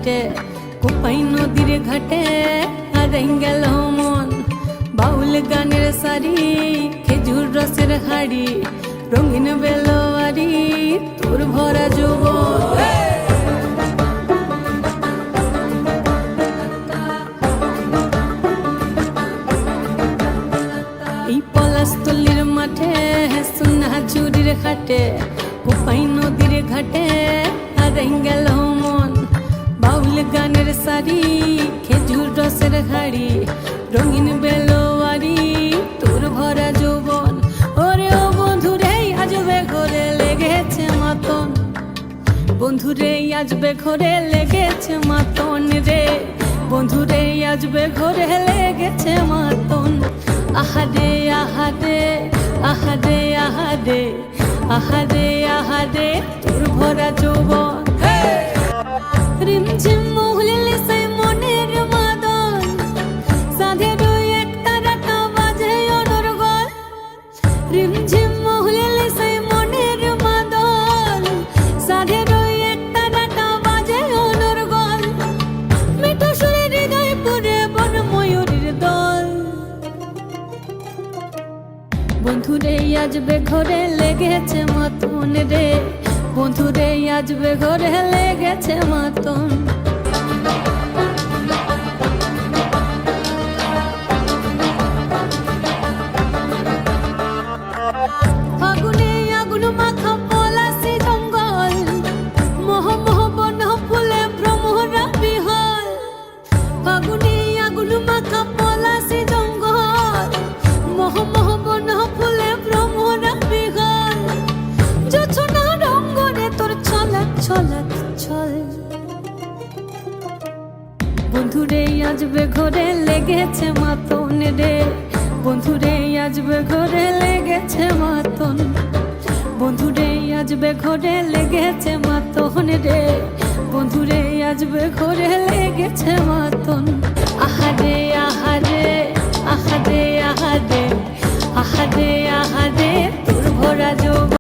ঘাটে, কোপাই নদীর ঘাটে হারাই গেল মন। বাউল গানের সারি, খেজুর রসের হাড়ি, রঙিন বেলোয়ারি, তোর ভরা যৌবন। এই পলাশতলির মাঠে, সোনা চুরির খাটে, কোপাই নদীর ঘাটে হারাই গেল মন। বাউল গানের সারি, খেজুর রসের হাড়ি, রঙিন বেলোয়ারি, তোর ভরা যৌবন। ওরে ও বন্ধুরে আজবে ঘরে লেগেছে মাতন, বন্ধুরে আজবে ঘরে লেগেছে মাতন রে, বন্ধুরে আজবে ঘরে লেগেছে মাতন। আহারে আহারে আহারে আহারে আহারে আহারে তোর ভরা যৌবন। রিমঝিম মহুলিলে সেই মনের মাদন, সাধের এক তারাটা বাজে অনর্গল। রিমঝিম মহুলিলে সেই মনের মাদন, সাধের এক তারাটা বাজে অনর্গল। মিঠো সুরে হৃদয় পুরে বন ময়ূরীর দল। বন্ধুরে আজবে ঘরে লেগেছে মাতন রে, বন্ধুরে আজবে ঘরে লেগেছে মাতন। ফাগুনে আগুন মাখা পলাশি জঙ্গল, মোহ মোহ বন ফুলে ভ্রমরা বিহল। ফাগুনে আগুন মাখা পলাশি জঙ্গল, মোহ মোহ বন ফুলে ভ্রমরা বিহল। জোছনা রঙ্গনে তোর ছলক ছলক ছল। বন্ধুরে আজবে ঘরে লেগেছে মাতন রে, বন্ধুরে আজবে ঘরে লেগেছে মাতন। বন্ধুরে আজবে ঘরে লেগেছে মাতন রে, বন্ধুরে আজবে ঘরে লেগেছে মাতন। আহারে আহারে আহারে আহারে আহারে আহারে তোর ভরা যৌবন।